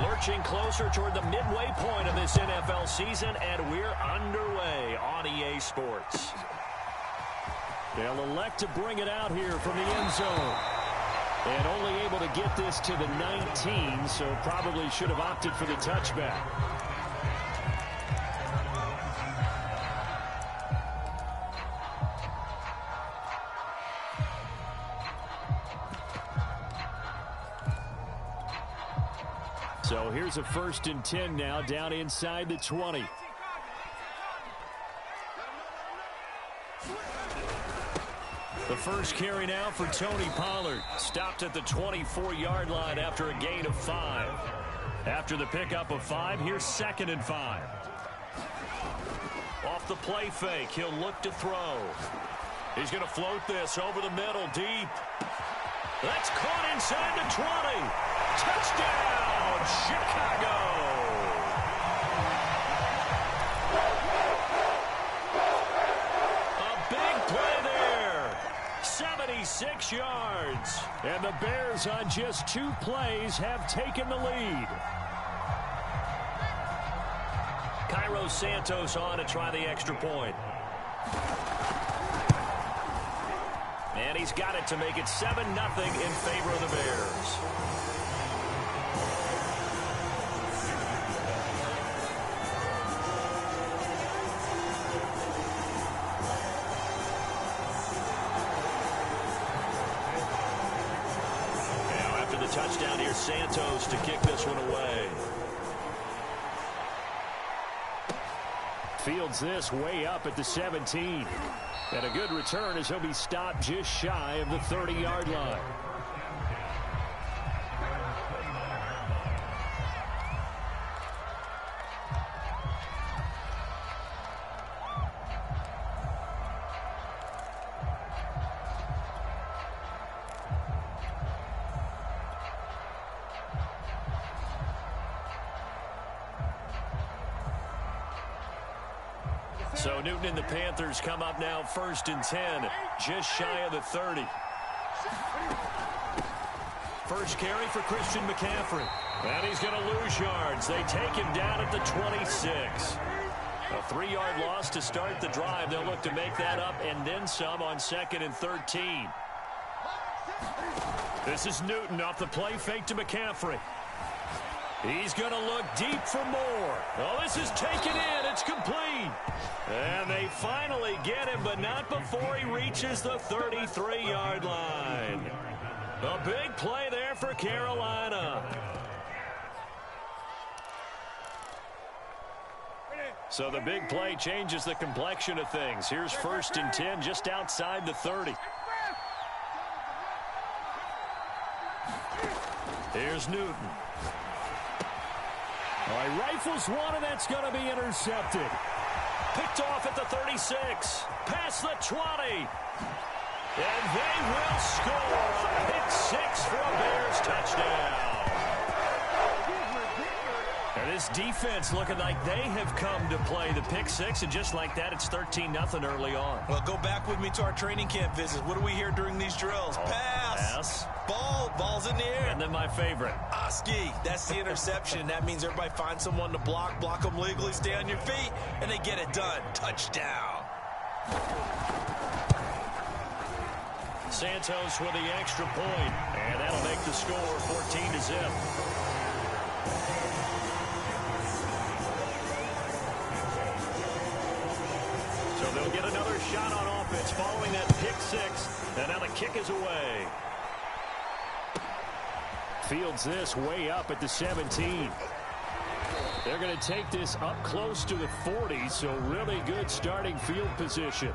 Lurching closer toward the midway point of this NFL season, and we're underway on EA Sports. They'll elect to bring it out here from the end zone. And only able to get this to the 19, so probably should have opted for the touchback. So here's a 1st and 10 now, down inside the 20. The first carry now for Tony Pollard. Stopped at the 24-yard line after a gain of 5. After the pickup of 5, here's 2nd and 5. Off the play fake, he'll look to throw. He's going to float this over the middle, deep. That's caught inside the 20. Touchdown, Chicago. A big play there. 76 yards. And the Bears on just 2 plays have taken the lead. Cairo Santos on to try the extra point. And he's got it to make it 7-0 in favor of the Bears. Now after the touchdown, here's Santos to kick this one away. Fields this way up at the 17. And a good return as he'll be stopped just shy of the 30-yard line. So Newton and the Panthers come up now 1st and 10, just shy of the 30. First carry for Christian McCaffrey. And he's going to lose yards. They take him down at the 26. A 3-yard loss to start the drive. They'll look to make that up and then some on 2nd and 13. This is Newton off the play fake to McCaffrey. He's going to look deep for more. Oh, this is taken in. It's complete. And they finally get him, but not before he reaches the 33-yard line. A big play there for Carolina. So the big play changes the complexion of things. Here's 1st and 10 just outside the 30. Here's Newton. All right, rifles one, and that's going to be intercepted. Picked off at the 36. Past the 20. And they will score a pick 6 for a Bears touchdown. And this defense looking like they have come to play the pick 6, and just like that, it's 13-0 early on. Well, go back with me to our training camp visits. What do we hear during these drills? Pass. Ball's in the air. And then my favorite. Oski, that's the interception. That means everybody finds someone to block them legally, stay on your feet, and they get it done. Touchdown. Santos with the extra point, and that'll make the score 14-0. So they'll get another shot on offense following that pick 6, and now the kick is away. Fields this way up at the 17. They're going to take this up close to the 40, so really good starting field position.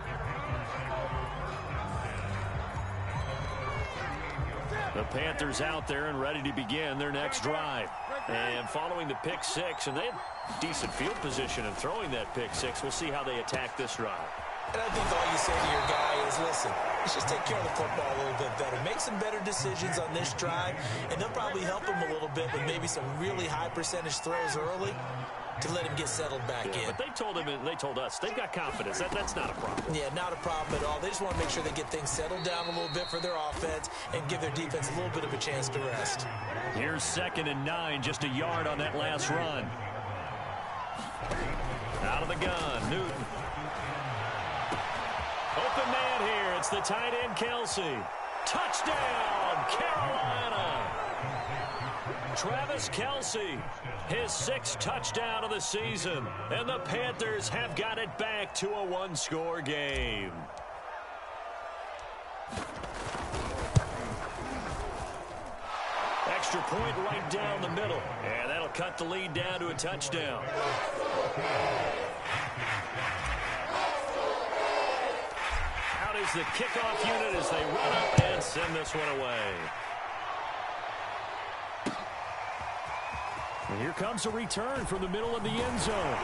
The Panthers out there and ready to begin their next drive. And following the pick 6, and they have decent field position in throwing that pick 6. We'll see how they attack this drive. And I think all you say to your guy is, listen, Let's just take care of the football a little bit better. Make some better decisions on this drive, and they'll probably help him a little bit with maybe some really high percentage throws early to let him get settled back in. But they told him, and they told us, they've got confidence. That's not a problem. Yeah, not a problem at all. They just want to make sure they get things settled down a little bit for their offense and give their defense a little bit of a chance to rest. Here's 2nd and 9, just a yard on that last run. Out of the gun, Newton. Open man here. It's the tight end, Kelsey. Touchdown, Carolina. Travis Kelsey, his 6th touchdown of the season. And the Panthers have got it back to a one-score game. Extra point right down the middle. And that'll cut the lead down to a touchdown. Out is the kickoff unit as they run up and send this one away. And here comes a return from the middle of the end zone.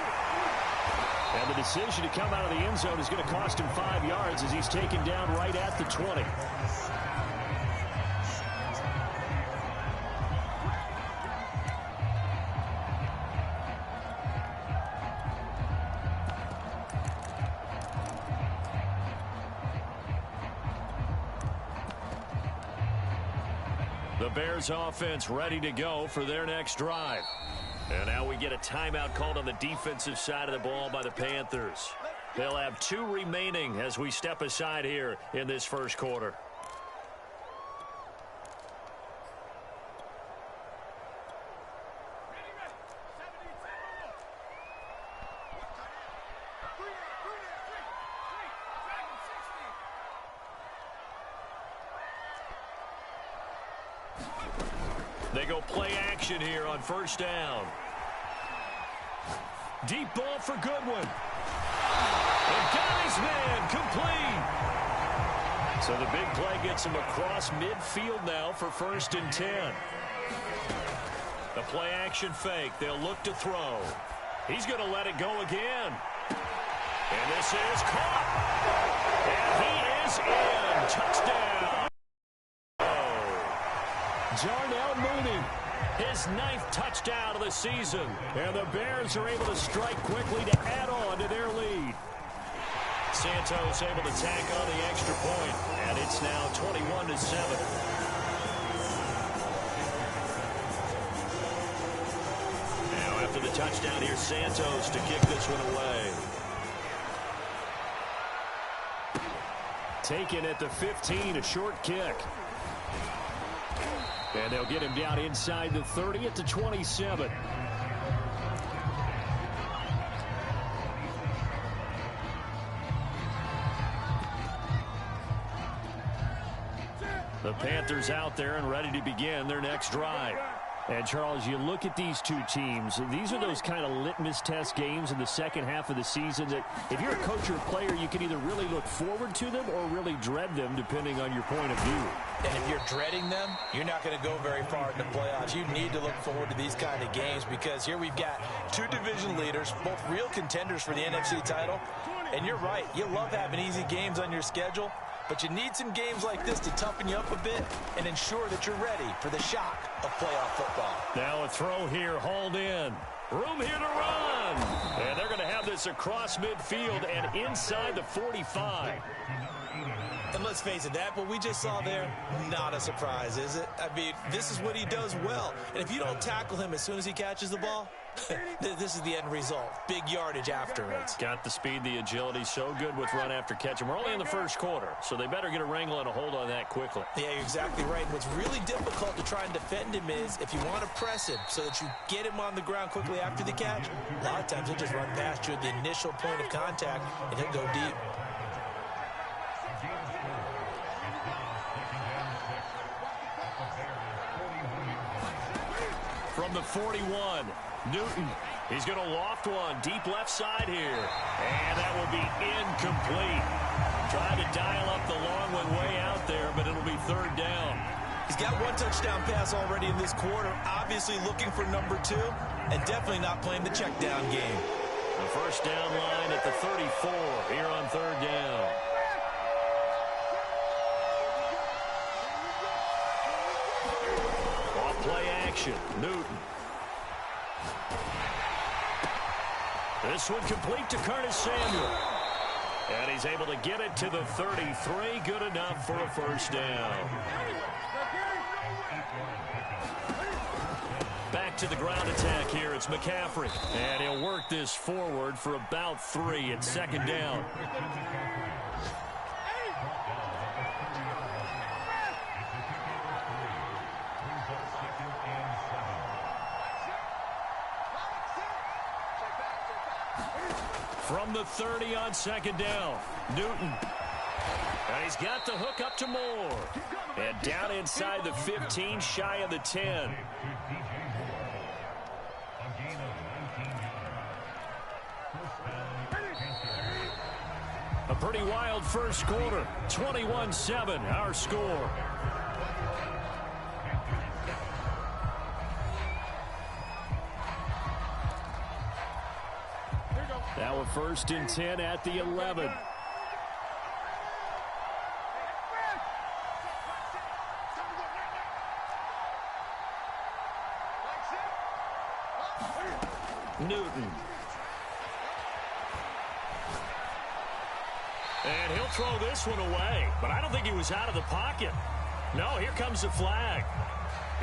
And the decision to come out of the end zone is going to cost him 5 yards as he's taken down right at the 20. The Bears offense ready to go for their next drive. And now we get a timeout called on the defensive side of the ball by the Panthers. They'll have 2 remaining as we step aside here in this first quarter. They go play action here on first down. Deep ball for Goodwin. And got his man complete. So the big play gets him across midfield now for 1st and 10. The play action fake. They'll look to throw. He's going to let it go again. And this is caught. And he is in. Touchdown. Jarnell Mooney, his 9th touchdown of the season. And the Bears are able to strike quickly to add on to their lead. Santos able to tack on the extra point, and it's now 21-7. Now after the touchdown, here's Santos to kick this one away. Taken at the 15, a short kick. And they'll get him down inside the 30 at the 27. The Panthers out there and ready to begin their next drive. And, Charles, you look at these two teams, these are those kind of litmus test games in the second half of the season that if you're a coach or a player, you can either really look forward to them or really dread them, depending on your point of view. And if you're dreading them, you're not going to go very far in the playoffs. You need to look forward to these kind of games because here we've got 2 division leaders, both real contenders for the NFC title. And you're right, you love having easy games on your schedule, but you need some games like this to toughen you up a bit and ensure that you're ready for the shock of playoff football. Now a throw here, hauled in. Room here to run. And they're going to have this across midfield and inside the 45. And let's face it, that what we just saw there, not a surprise, is it? I mean, this is what he does well. And if you don't tackle him as soon as he catches the ball, this is the end result. Big yardage afterwards. Got the speed, the agility, so good with run after catch. And we're only in the first quarter, so they better get a wrangle and a hold on that quickly. Yeah, you're exactly right. What's really difficult to try and defend him is if you want to press him so that you get him on the ground quickly after the catch, a lot of times he'll just run past you at the initial point of contact, and he'll go deep. From the 41, Newton. He's going to loft one deep left side here. And that will be incomplete. Trying to dial up the long one way out there, but it'll be 3rd down. He's got 1 touchdown pass already in this quarter. Obviously looking for number 2, and definitely not playing the check down game. The first down line at the 34 here on 3rd down. play action. Newton. This one complete to Curtis Samuel. And he's able to get it to the 33. Good enough for a first down. Back to the ground attack here. It's McCaffrey. And he'll work this forward for about 3 at second down. From the 30 on second down, Newton. And he's got the hook up to Moore. And down inside the 15, shy of the 10. A pretty wild first quarter. 21-7, our score. Now a 1st and 10 at the 11. Newton. And he'll throw this one away, but I don't think he was out of the pocket. No, here comes the flag.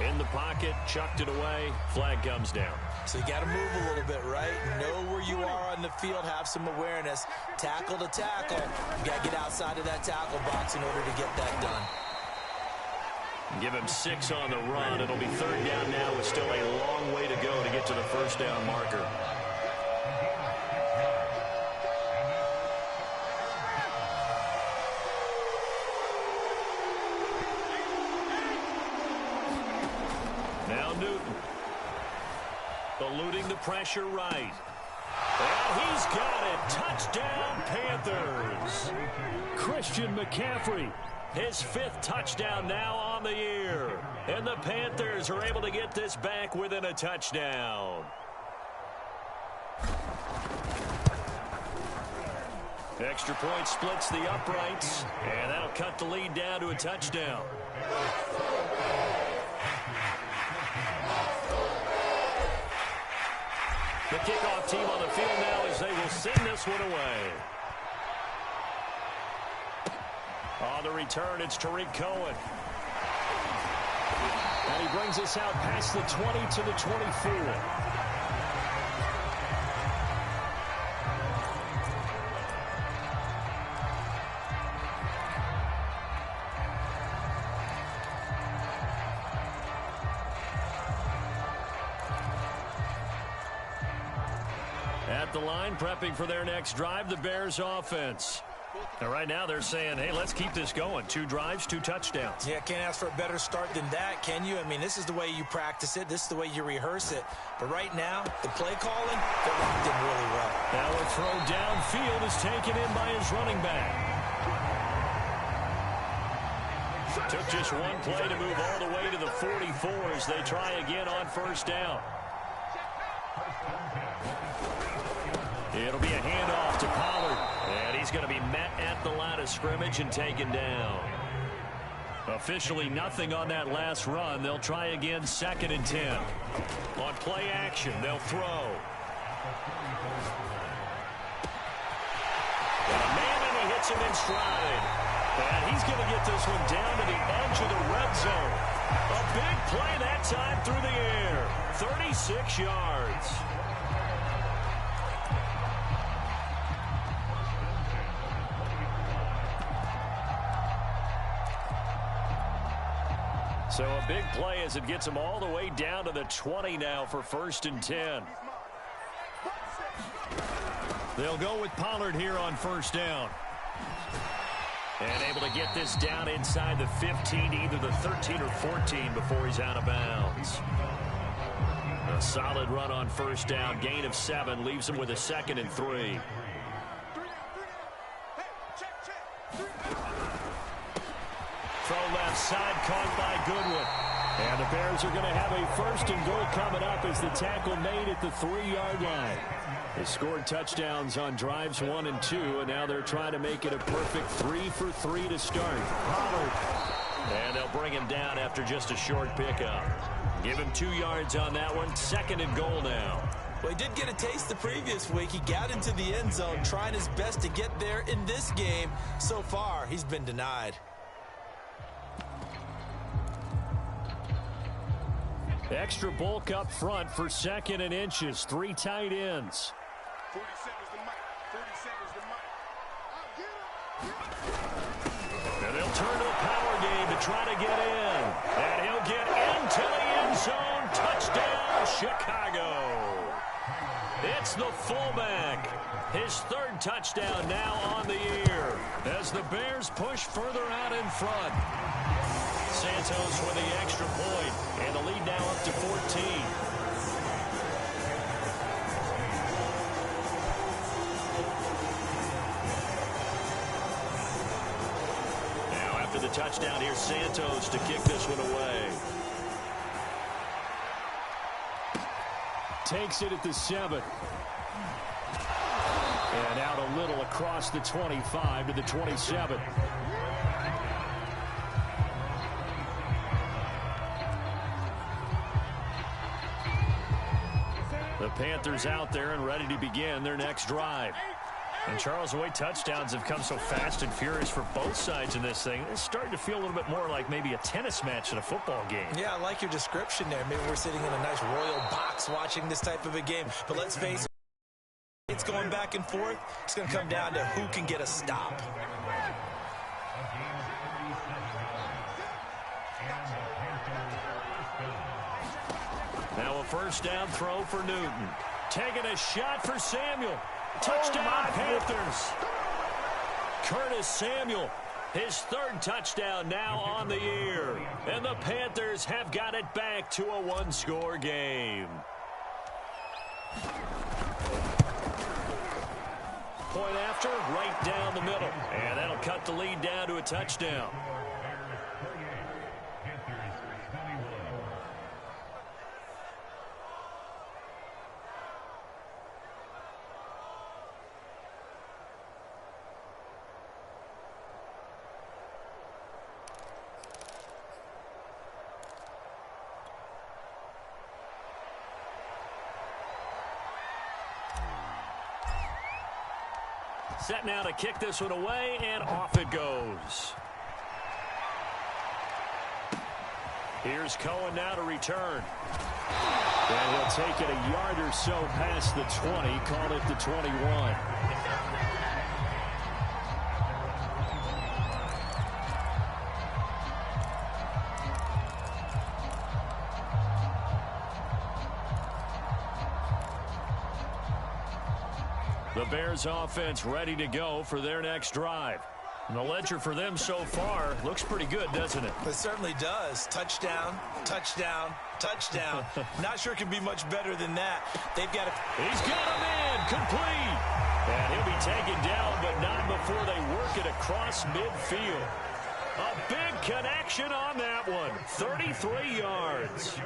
In the pocket, chucked it away, flag comes down. So you got to move a little bit, right? Know where you are on the field, have some awareness. Tackle to tackle. You got to get outside of that tackle box in order to get that done. Give him 6 on the run. It'll be 3rd down now with still a long way to go to get to the first down marker. Now Newton. Eluding the pressure right. And he's got it. Touchdown, Panthers. Christian McCaffrey. His 5th touchdown now on the year. And the Panthers are able to get this back within a touchdown. Extra point splits the uprights. And that'll cut the lead down to a touchdown. The kickoff team on the field now as they will send this one away. On the return, it's Tariq Cohen. And he brings us out past the 20 to the 24. At the line, prepping for their next drive, the Bears offense. And right now they're saying, hey, let's keep this going. 2 drives, 2 touchdowns. Yeah, can't ask for a better start than that, can you? I mean, this is the way you practice it. This is the way you rehearse it. But right now, the play calling, they're locked in really well. Now a throw downfield is taken in by his running back. Took just one play to move all the way to the 44 as they try again on first down. It'll be a handoff to Pollard. And he's going to be met at the line of scrimmage and taken down. Officially nothing on that last run. They'll try again 2nd and 10. On play action, they'll throw. And he hits him in stride. And he's going to get this one down to the edge of the red zone. A big play that time through the air. 36 yards. So a big play as it gets them all the way down to the 20 now for 1st and 10. They'll go with Pollard here on first down. And able to get this down inside the 15, either the 13 or 14 before he's out of bounds. A solid run on first down. Gain of 7 leaves him with a 2nd and 3. Throw left side, caught by Goodwin. And the Bears are going to have a 1st and goal coming up as the tackle made at the 3-yard line. They scored touchdowns on drives 1 and 2, and now they're trying to make it a perfect 3 for 3 to start. Pollard. And they'll bring him down after just a short pickup. Give him 2 yards on that one. 2nd and goal now. Well, he did get a taste the previous week. He got into the end zone, trying his best to get there in this game. So far, he's been denied. Extra bulk up front for 2nd and inches. 3 tight ends. 40 seconds to Mike. 30 seconds to Mike. And they'll turn to a power game to try to get in. And he'll get into the end zone. Touchdown, Chicago. It's the fullback. His 3rd touchdown now on the year as the Bears push further out in front. Santos with the extra point, and the lead now up to 14. Now after the touchdown, here's Santos to kick this one away. Takes it at the 7. And out a little across the 25 to the 27. The Panthers out there and ready to begin their next drive. And Charles, the way touchdowns have come so fast and furious for both sides in this thing, it's starting to feel a little bit more like maybe a tennis match in a football game. Yeah, I like your description there. Maybe we're sitting in a nice royal box watching this type of a game. But let's face it, it's going back and forth. It's going to come down to who can get a stop. Now a first down throw for Newton. Taking a shot for Samuel. Touchdown, Panthers. Curtis Samuel, his 3rd touchdown now on the year. And the Panthers have got it back to a 1-score game. Point after, right down the middle. And that'll cut the lead down to a touchdown. Set now to kick this one away, and off it goes. Here's Cohen now to return. And he'll take it a yard or so past the 20, call it the 21. The Bears offense ready to go for their next drive. And the ledger for them so far looks pretty good, doesn't it? It certainly does. Touchdown, touchdown, touchdown. Not sure it can be much better than that. They've got it. He's got him in, complete. And he'll be taken down, but not before they work it across midfield. A big connection on that one. 33 yards.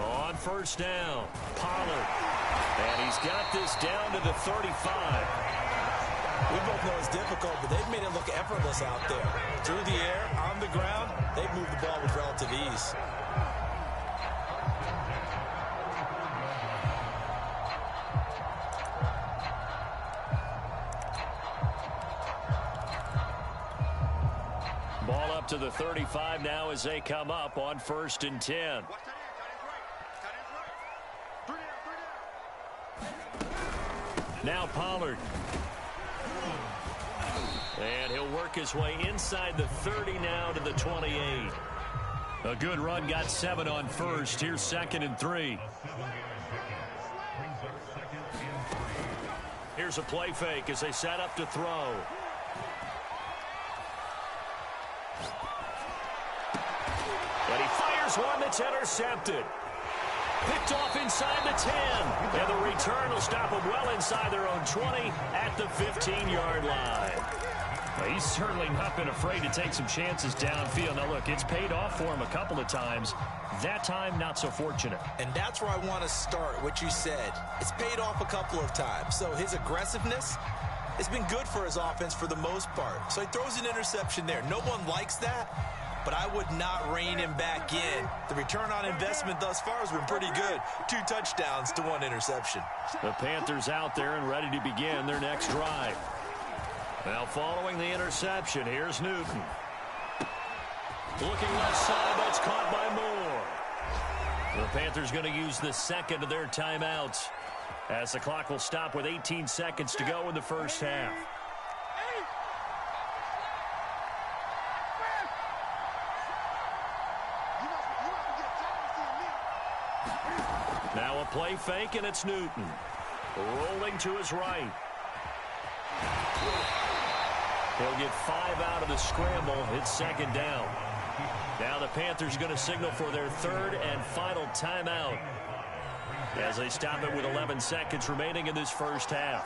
On first down, Pollard. And he's got this down to the 35. We both know it's difficult, but they've made it look effortless out there. Through the air, on the ground, they've moved the ball with relative ease. Ball up to the 35 now as they come up on 1st and 10. Now Pollard. And he'll work his way inside the 30 now to the 28. A good run, got 7 on first. Here's 2nd and 3. Here's a play fake as they set up to throw. And he fires one that's intercepted. Picked off inside the 10. And the return will stop them well inside their own 20 at the 15-yard line. Well, he's certainly not been afraid to take some chances downfield. Now, look, it's paid off for him a couple of times. That time, not so fortunate. And that's where I want to start, what you said. It's paid off a couple of times. So his aggressiveness It's been good for his offense for the most part. So he throws an interception there. No one likes that, but I would not rein him back in. The return on investment thus far has been pretty good. 2 touchdowns to 1 interception. The Panthers out there and ready to begin their next drive. Now following the interception, here's Newton. Looking left side, that's caught by Moore. The Panthers going to use the second of their timeouts, as the clock will stop with 18 seconds to go in the first half. Now a play fake, and it's Newton. Rolling to his right. He'll get 5 out of the scramble. It's second down. Now the Panthers going to signal for their third and final timeout, as they stop it with 11 seconds remaining in this first half.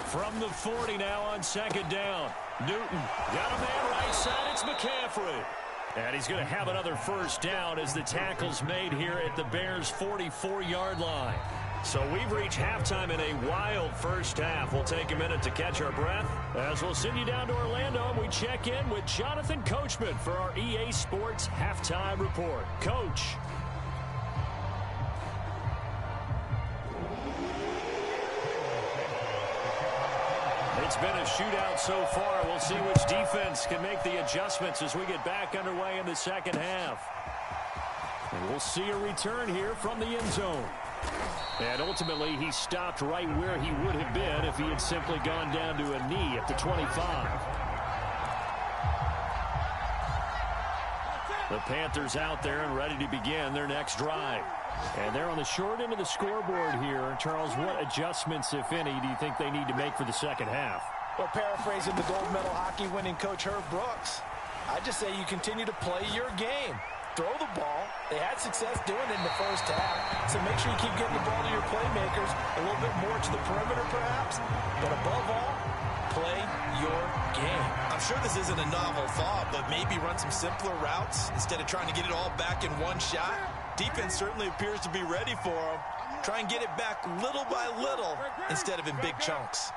From the 40 now on second down. Newton got a man right side. It's McCaffrey. And he's going to have another first down as the tackle's made here at the Bears' 44-yard line. So we've reached halftime in a wild first half. We'll take a minute to catch our breath as we'll send you down to Orlando and we check in with Jonathan Coachman for our EA Sports Halftime Report. Coach. It's been a shootout so far. We'll see which defense can make the adjustments as we get back underway in the second half. And we'll see a return here from the end zone. And ultimately, he stopped right where he would have been if he had simply gone down to a knee at the 25. The Panthers out there and ready to begin their next drive. And they're on the short end of the scoreboard here. Charles, what adjustments, if any, do you think they need to make for the second half? Well, paraphrasing the gold medal hockey winning coach Herb Brooks, I just say you continue to play your game. Throw the ball. They had success doing it in the first half. So make sure you keep getting the ball to your playmakers, a little bit more to the perimeter perhaps. But above all, play your game. I'm sure this isn't a novel thought, but maybe run some simpler routes instead of trying to get it all back in one shot. Defense certainly appears to be ready for them. Try and get it back little by little instead of in big chunks.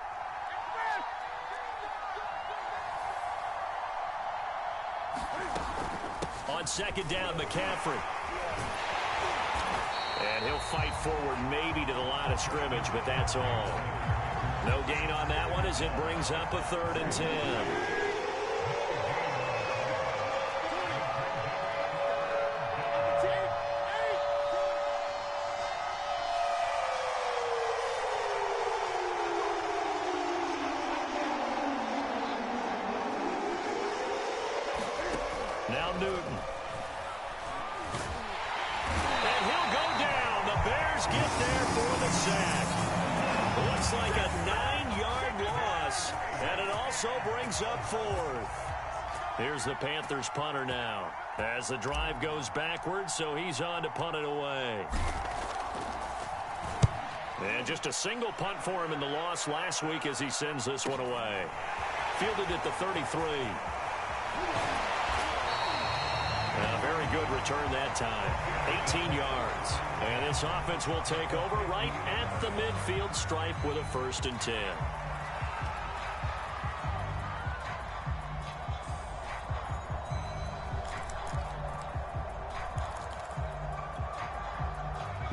On second down, McCaffrey. And he'll fight forward maybe to the line of scrimmage, but that's all. No gain on that one as it brings up a 3rd and 10. Now Newton. And he'll go down. The Bears get there for the sack. Looks like a 9-yard loss, and it also brings up 4th. Here's the Panthers punter now as the drive goes backwards, so he's on to punt it away. And just a single punt for him in the loss last week as he sends this one away. Fielded at the 33. A very good return that time. 18 yards. And this offense will take over right at the midfield stripe with a 1st and 10.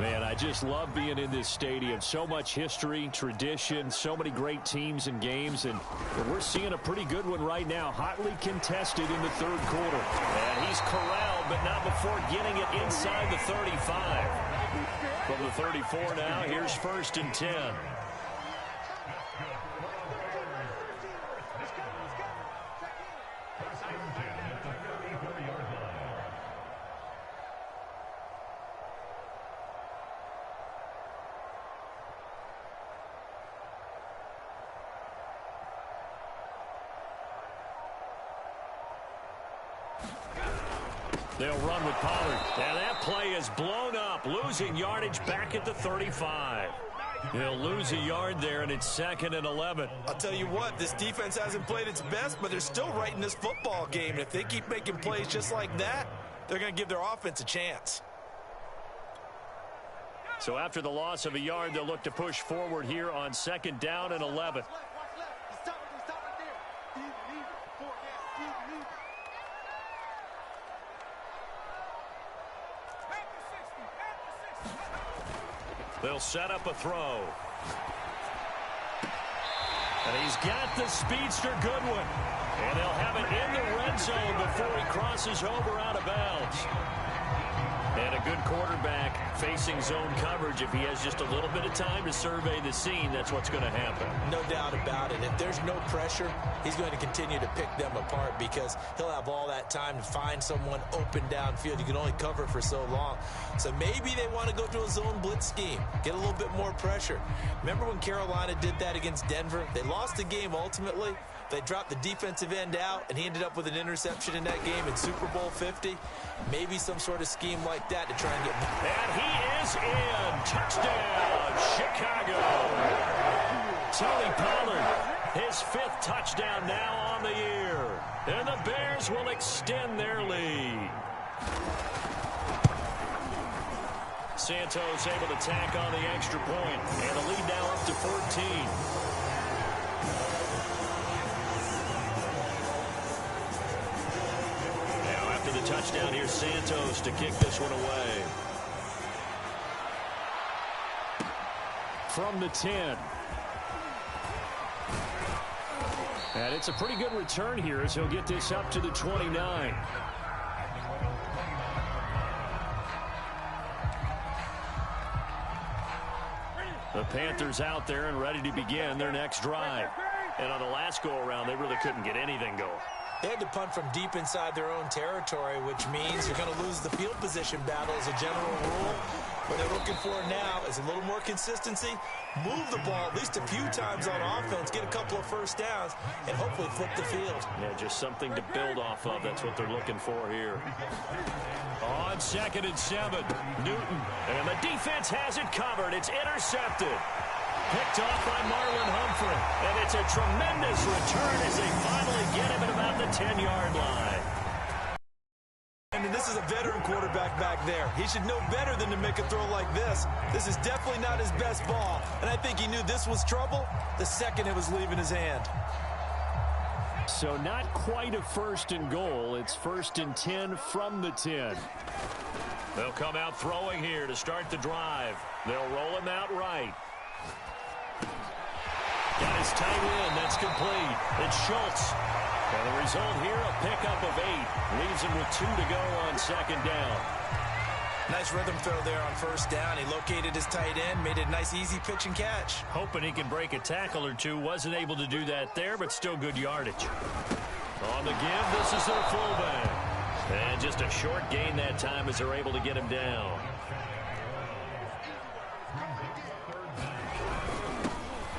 Man, I just love being in this stadium. So much history, tradition, so many great teams and games, and we're seeing a pretty good one right now. Hotly contested in the 3rd quarter. And he's corralled, but not before getting it inside the 35. From the 34 now, here's 1st and 10. They'll run with Pollard. And that play is blown up, losing yardage back at the 35. He'll lose a yard there, and it's 2nd and 11. I'll tell you what, this defense hasn't played its best, but they're still right in this football game. And if they keep making plays just like that, they're going to give their offense a chance. So after the loss of a yard, they'll look to push forward here on 2nd down and 11. They'll set up a throw. And he's got the speedster Goodwin. And they'll have it in the red zone before he crosses over out of bounds. And a good quarterback facing zone coverage. If he has just a little bit of time to survey the scene, that's what's going to happen. No doubt about it. If there's no pressure, he's going to continue to pick them apart because he'll have all that time to find someone open downfield. You can only cover for so long. So maybe they want to go to a zone blitz scheme, get a little bit more pressure. Remember when Carolina did that against Denver? They lost the game ultimately. They dropped the defensive end out, and he ended up with an interception in that game in Super Bowl 50. Maybe some sort of scheme like that to try and get... And he is in. Touchdown, Chicago. Tony Pollard, his 5th touchdown now on the year. And the Bears will extend their lead. Santos able to tack on the extra point, and the lead now up to 14. The touchdown here, Santos to kick this one away. From the 10. And it's a pretty good return here as he'll get this up to the 29. The Panthers out there and ready to begin their next drive. And on the last go-around, they really couldn't get anything going. They had to punt from deep inside their own territory, which means you're going to lose the field position battle as a general rule. What they're looking for now is a little more consistency, move the ball at least a few times on offense, get a couple of first downs, and hopefully flip the field. Yeah, just something to build off of. That's what they're looking for here. On 2nd and 7, Newton. And the defense has it covered. It's intercepted. Picked off by Marlon Humphrey. And it's a tremendous return as they finally get him at about the 10-yard line. And this is a veteran quarterback back there. He should know better than to make a throw like this. This is definitely not his best ball. And I think he knew this was trouble the second it was leaving his hand. So not quite a 1st and goal. It's 1st and 10 from the 10. They'll come out throwing here to start the drive. They'll roll him out right. Got his tight end. That's complete. It's Schultz. And the result here, a pickup of 8. Leaves him with 2 to go on 2nd down. Nice rhythm throw there on 1st down. He located his tight end, made it a nice, easy pitch and catch. Hoping he can break a tackle or two. Wasn't able to do that there, but still good yardage. On the give, this is their fullback. And just a short gain that time as they're able to get him down.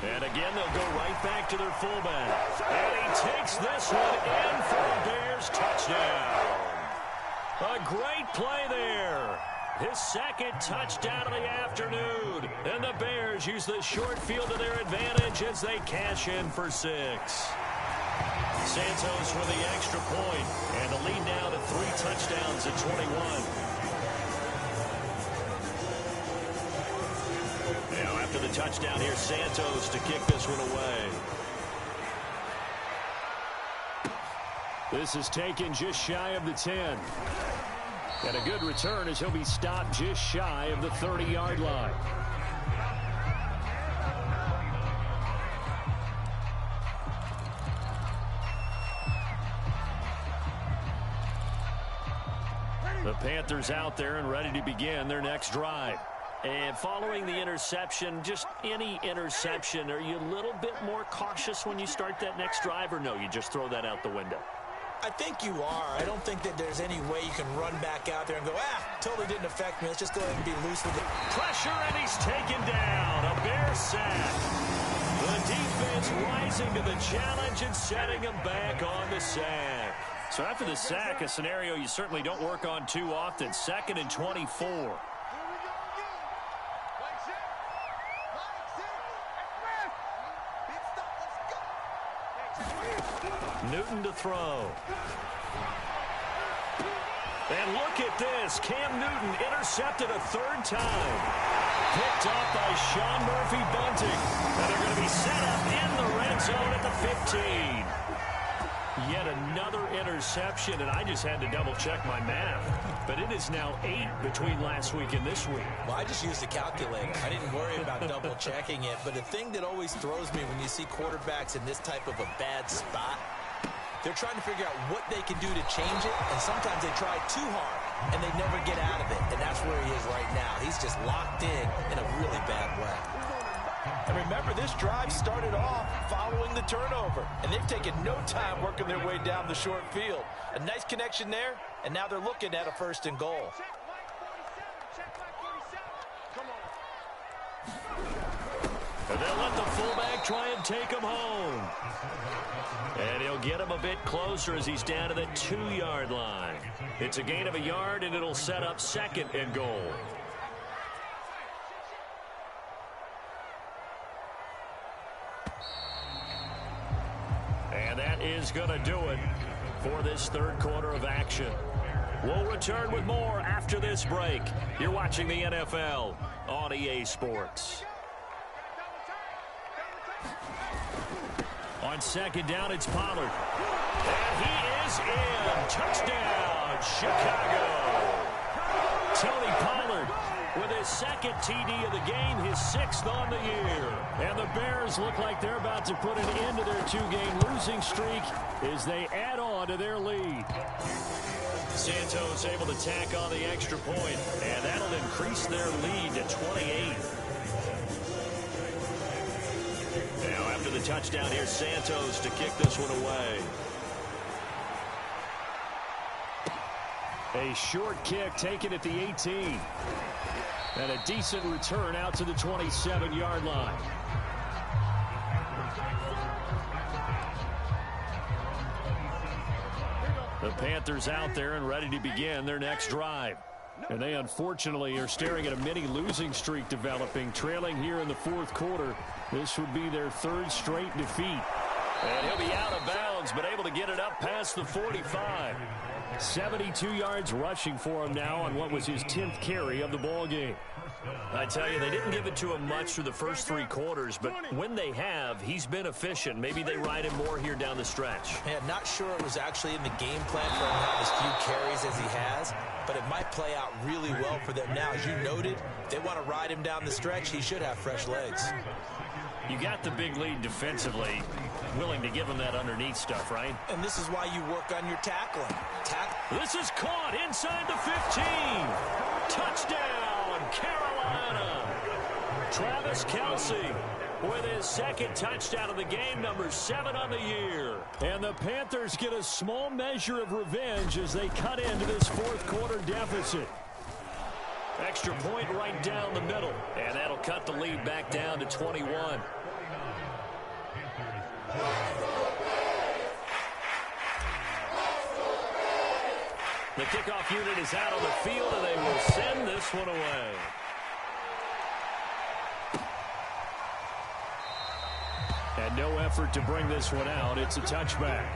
And again, they'll go right back to their fullback. And he takes this one in for a Bears touchdown. A great play there. His 2nd touchdown of the afternoon. And the Bears use the short field to their advantage as they cash in for 6. Santos for the extra point. And the lead now to 3 touchdowns at 21. Now after the touchdown here, Santos to kick this one away. This is taken just shy of the 10. And a good return as he'll be stopped just shy of the 30-yard line. The Panthers out there and ready to begin their next drive. And following the interception, just any interception, are you a little bit more cautious when you start that next drive, or no, you just throw that out the window? I think you are. I don't think that there's any way you can run back out there and go, totally didn't affect me. Let's just go ahead and be loose with it. Pressure, and he's taken down. A Bear sack. The defense rising to the challenge and setting him back on the sack. So after the sack, a scenario you certainly don't work on too often. 2nd and 24. Newton to throw. And look at this. Cam Newton intercepted a third time. Picked up by Sean Murphy-Bunting. And they're going to be set up in the red zone at the 15. Yet another interception, and I just had to double-check my math. But it is now 8 between last week and this week. Well, I just used a calculator. I didn't worry about double-checking it. But the thing that always throws me when you see quarterbacks in this type of a bad spot, they're trying to figure out what they can do to change it, and sometimes they try too hard, and they never get out of it. And that's where he is right now. He's just locked in a really bad way. And remember, this drive started off following the turnover, and they've taken no time working their way down the short field. A nice connection there, and now they're looking at a 1st and goal. And they'll let the fullback try and take him home. And he'll get him a bit closer as he's down to the 2-yard line. It's a gain of a yard, and it'll set up 2nd and goal. And that is going to do it for this 3rd quarter of action. We'll return with more after this break. You're watching the NFL on EA Sports. On 2nd down, it's Pollard. And he is in. Touchdown, Chicago. Tony Pollard with his 2nd TD of the game, his 6th on the year. And the Bears look like they're about to put an end to their 2-game losing streak as they add on to their lead. Santos able to tack on the extra point, and that'll increase their lead to 28. Now, after the touchdown, here's Santos to kick this one away. A short kick taken at the 18. And a decent return out to the 27-yard line. The Panthers out there and ready to begin their next drive. And they unfortunately are staring at a mini losing streak developing, trailing here in the 4th quarter. This would be their 3rd straight defeat. And he'll be out of bounds, but able to get it up past the 45. 72 yards rushing for him now on what was his 10th carry of the ball game. I tell you, they didn't give it to him much through the first 3 quarters, but when they have, he's been efficient. Maybe they ride him more here down the stretch. Yeah, not sure it was actually in the game plan for him to have as few carries as he has, but it might play out really well for them now. As you noted, if they want to ride him down the stretch, he should have fresh legs. You got the big lead defensively, willing to give him that underneath stuff, right? And this is why you work on your tackling. This is caught inside the 15. Touchdown, Carolina. Travis Kelce with his 2nd touchdown of the game, number 7 on the year. And the Panthers get a small measure of revenge as they cut into this 4th quarter deficit. Extra point right down the middle, and that'll cut the lead back down to 21. The kickoff unit is out on the field, and they will send this one away. And no effort to bring this one out. It's a touchback.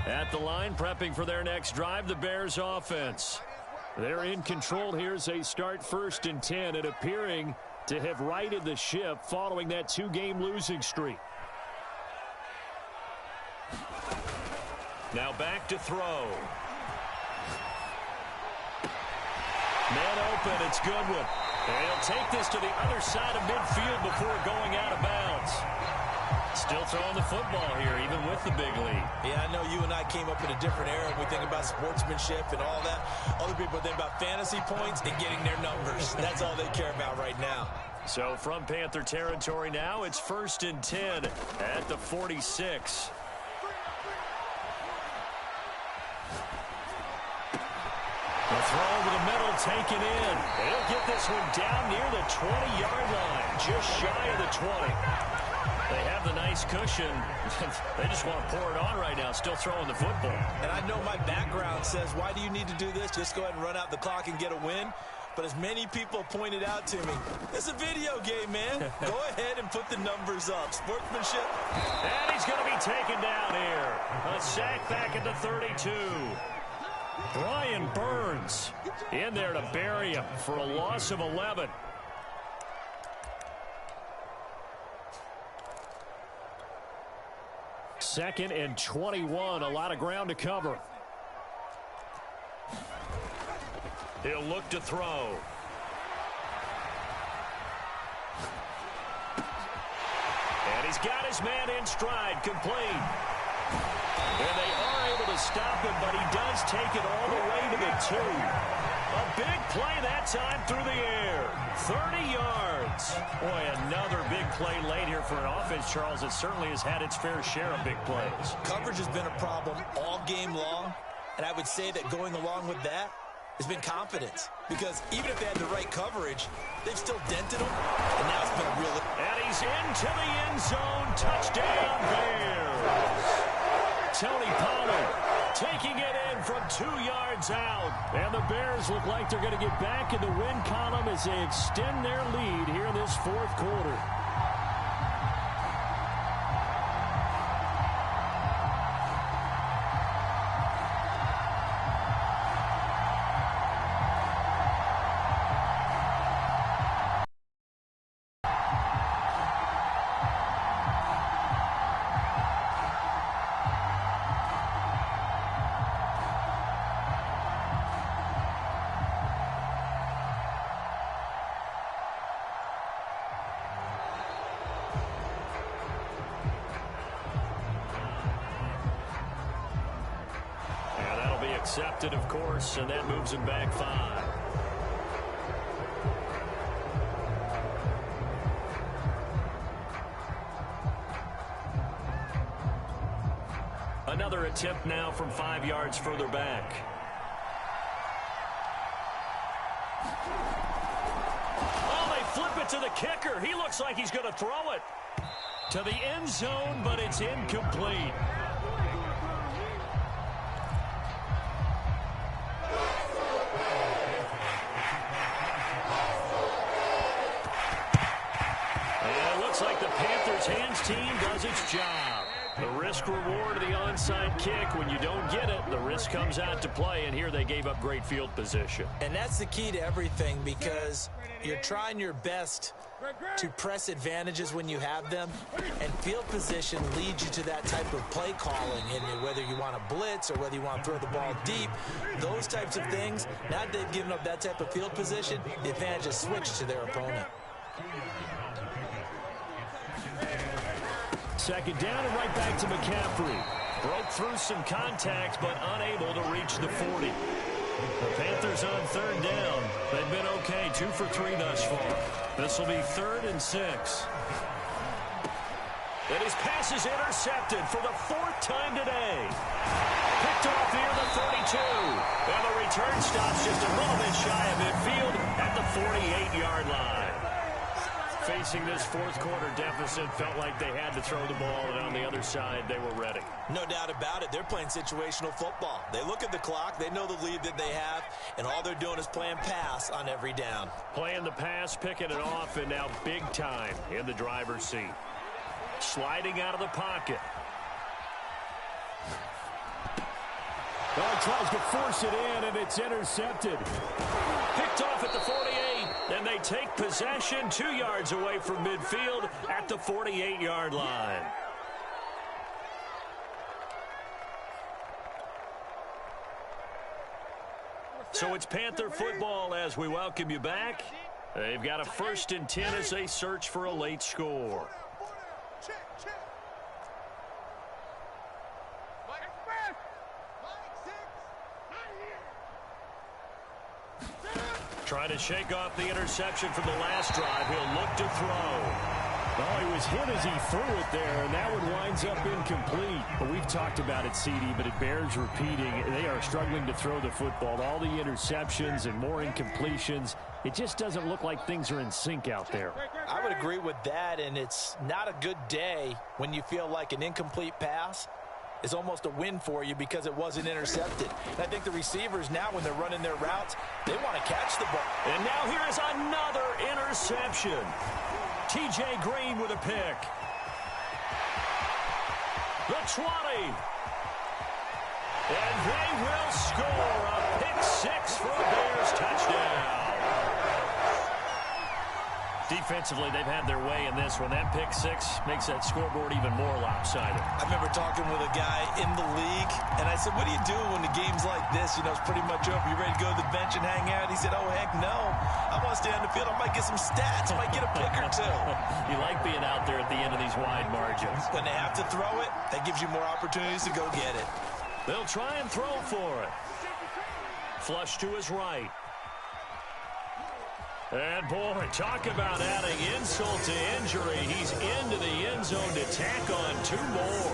At the line, prepping for their next drive, the Bears offense. They're in control here as they start 1st and 10 and appearing to have righted the ship following that 2-game losing streak. Now back to throw. Man open, it's Goodwin. And he'll take this to the other side of midfield before going out of bounds. Still throwing the football here, even with the big lead. Yeah, I know you and I came up in a different era. We think about sportsmanship and all that. Other people think about fantasy points and getting their numbers. That's all they care about right now. So from Panther territory now, it's 1st and 10 at the 46. The throw over the middle taken in. He'll get this one down near the 20-yard line, just shy of the 20. They have the nice cushion. They just want to pour it on right now, still throwing the football. And I know my background says, why do you need to do this? Just go ahead and run out the clock and get a win. But as many people pointed out to me, it's a video game, man. Go ahead and put the numbers up. Sportsmanship. And he's going to be taken down here. A sack back at the 32. Brian Burns in there to bury him for a loss of 11. Second and 21, a lot of ground to cover. He'll look to throw. And he's got his man in stride, complete. And they are able to stop him, but he does take it all the way to the 2. A big play that time through the air. 30 yards. Boy, another big play late here for an offense, Charles, that certainly has had its fair share of big plays. Coverage has been a problem all game long, and I would say that going along with that has been confidence. Because even if they had the right coverage, they've still dented them, and now it's been a real... And he's into the end zone. Touchdown, Bears. Tony Pollard taking it in from 2 yards out. And the Bears look like they're going to get back in the win column as they extend their lead here in this fourth quarter. Accepted, of course, and that moves him back 5. Another attempt now from 5 yards further back. Oh, they flip it to the kicker. He looks like he's going to throw it to the end zone, but it's incomplete. Hands team does its job. The risk reward of the onside kick. When you don't get it, the risk comes out to play, and here they gave up great field position. And that's the key to everything, because you're trying your best to press advantages when you have them, and field position leads you to that type of play calling. And whether you want to blitz or whether you want to throw the ball deep, those types of things, now that they've given up that type of field position, the advantage is switched to their opponent. Second down and right back to McCaffrey. Broke through some contact, but unable to reach the 40. The Panthers on third down. They've been okay, 2 for 3 thus far. This will be 3rd and 6. And his pass is intercepted for the 4th time today. Picked off near the 32. And the return stops just a little bit shy of midfield at the 48-yard line. Facing this fourth quarter deficit, felt like they had to throw the ball, and on the other side, they were ready. No doubt about it. They're playing situational football. They look at the clock, they know the lead that they have, and all they're doing is playing pass on every down. Playing the pass, picking it off, and now big time in the driver's seat. Sliding out of the pocket. Oh, tries to force it in, and it's intercepted. Picked off at the 48. Then they take possession 2 yards away from midfield at the 48-yard line. So it's Panther football as we welcome you back. They've got a 1st and 10 as they search for a late score. Trying to shake off the interception from the last drive. He'll look to throw. Oh, he was hit as he threw it there, and that one winds up incomplete. But we've talked about it, CD, but it bears repeating. They are struggling to throw the football. All the interceptions and more incompletions. It just doesn't look like things are in sync out there. I would agree with that, and it's not a good day when you feel like an incomplete pass is almost a win for you because it wasn't intercepted. And I think the receivers now, when they're running their routes, they want to catch the ball. And now here is another interception. T.J. Green with a pick. The 20. And they will score a pick six for a Bears touchdown. Defensively, they've had their way in this one. That pick six makes that scoreboard even more lopsided. I remember talking with a guy in the league, and I said, what do you do when the game's like this? You know, it's pretty much over. You ready to go to the bench and hang out? He said, oh, heck no. I want to stay on the field. I might get some stats. I might get a pick or two. You like being out there at the end of these wide margins. When they have to throw it, that gives you more opportunities to go get it. They'll try and throw for it. Flush to his right. And, boy, talk about adding insult to injury. He's into the end zone to tack on two more.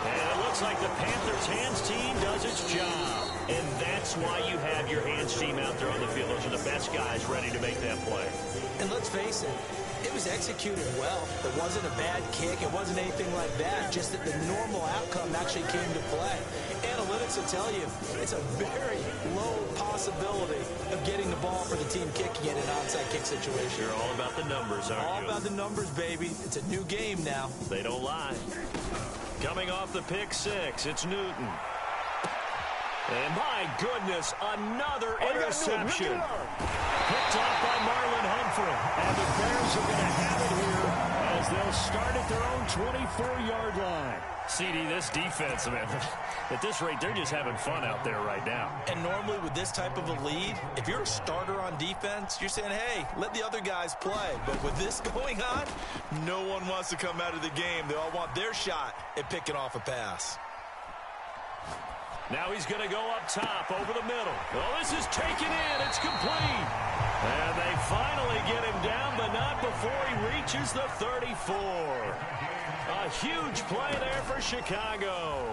And it looks like the Panthers' hands team does its job. And that's why you have your hands team out there on the field. Those are the best guys ready to make that play. And let's face it, it was executed well. It wasn't a bad kick. It wasn't anything like that. Just that the normal outcome actually came to play. Analytics will tell you it's a very low possibility of getting the ball for the team kicking in an onside kick situation. You're all about the numbers, aren't you? All about the numbers, baby. It's a new game now. They don't lie. Coming off the pick six, it's Newton. And my goodness, another interception. Picked off by Marlon Humphrey. And the Bears are going to have it here as they'll start at their own 24-yard line. CD, this defense, man, at this rate, they're just having fun out there right now. And normally with this type of a lead, if you're a starter on defense, you're saying, hey, let the other guys play. But with this going on, no one wants to come out of the game. They all want their shot at picking off a pass. Now he's going to go up top over the middle. Well, this is taken in. It's complete. And they finally get him down, but not before he reaches the 34. A huge play there for Chicago.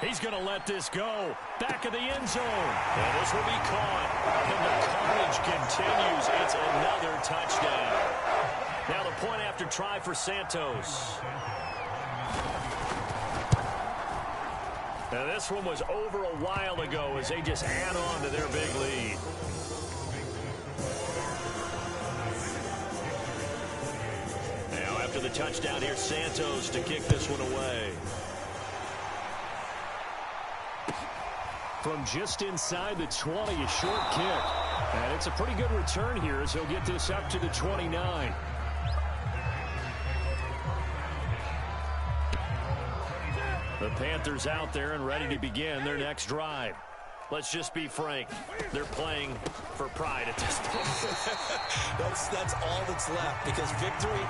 He's going to let this go. Back of the end zone. And this will be caught. And the carnage continues. It's another touchdown. Now the point after try for Santos. Now this one was over a while ago as they just add on to their big lead. Now after the touchdown, here's Santos to kick this one away. From just inside the 20, a short kick. And it's a pretty good return here as he'll get this up to the 29. The Panthers out there and ready to begin their next drive. Let's just be frank. They're playing for pride at this point. That's all that's left because victory,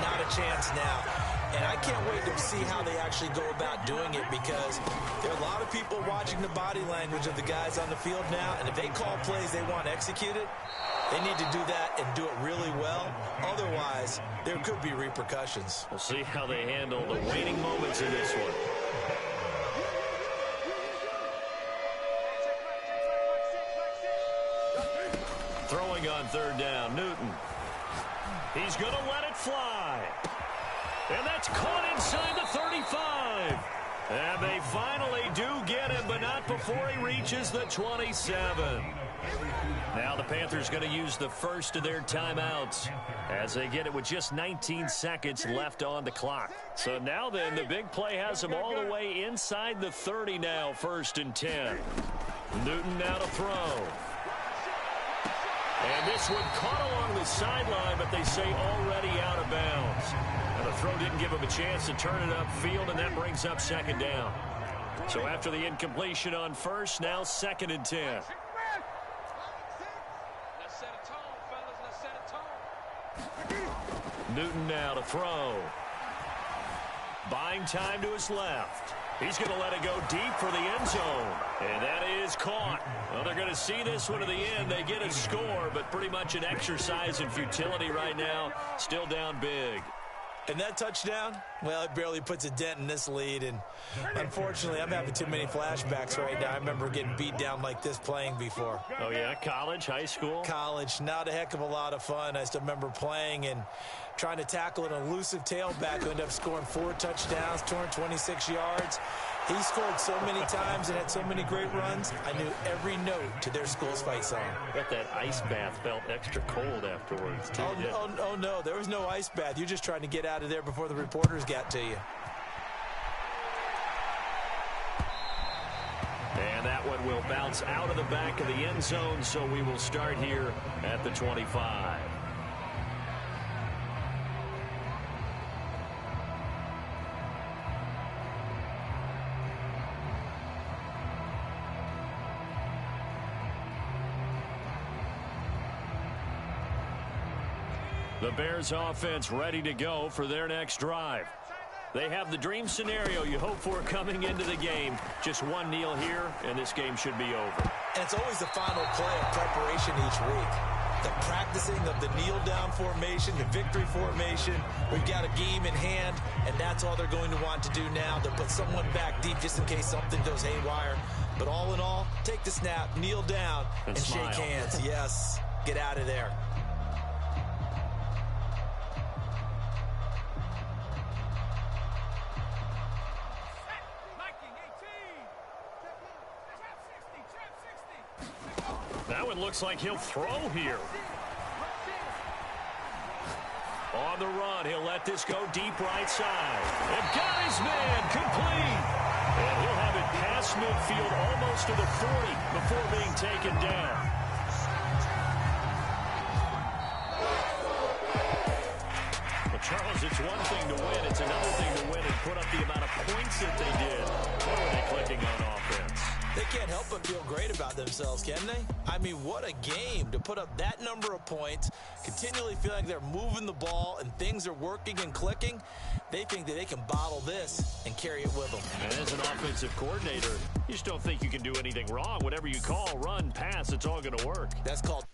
not a chance now. And I can't wait to see how they actually go about doing it because there are a lot of people watching the body language of the guys on the field now. And if they call plays they want executed, they need to do that and do it really well. Otherwise, there could be repercussions. We'll see how they handle the waning moments in this one. Throwing on third down, Newton. He's going to let it fly. And that's caught inside the 35. And they finally do get him, but not before he reaches the 27. Now the Panthers going to use the first of their timeouts as they get it with just 19 seconds left on the clock. So now then, the big play has them all the way inside the 30 now, 1st and 10. Newton now to throw. And this one caught along the sideline, but they say already out of bounds. And the throw didn't give him a chance to turn it upfield, and that brings up 2nd down. So after the incompletion on 1st, now 2nd and 10. Newton now to throw. Buying time to his left. He's going to let it go deep for the end zone. And that is caught. Well, they're going to see this one to the end. They get a score, but pretty much an exercise in futility right now. Still down big. And that touchdown, well, it barely puts a dent in this lead. And unfortunately, I'm having too many flashbacks right now. I remember getting beat down like this playing before. Oh, yeah? College, high school? College, not a heck of a lot of fun. I still remember playing and trying to tackle an elusive tailback who ended up scoring 4 touchdowns, 226 yards. He scored so many times and had so many great runs, I knew every note to their school's fight song. I bet that ice bath felt extra cold afterwards, too. Oh, no, there was no ice bath. You're just trying to get out of there before the reporters got to you. And that one will bounce out of the back of the end zone, so we will start here at the 25. The Bears offense ready to go for their next drive. They have the dream scenario you hope for coming into the game. Just one kneel here, and this game should be over. And it's always the final play of preparation each week. The practicing of the kneel-down formation, the victory formation. We've got a game in hand, and that's all they're going to want to do now. They'll put someone back deep just in case something goes haywire. But all in all, take the snap, kneel down, and shake hands. Yes, get out of there. That one looks like he'll throw here. On the run, he'll let this go deep right side. And got his man complete. And he'll have it past midfield almost to the 40 before being taken down. Well, Charles, it's one thing to win. It's another thing to win and put up the amount of points that they did. What were they clicking on offense? They can't help but feel great about themselves, can they? I mean, what a game to put up that number of points, continually feel like they're moving the ball and things are working and clicking. They think that they can bottle this and carry it with them. And as an offensive coordinator, you just don't think you can do anything wrong. Whatever you call, run, pass, it's all going to work. That's called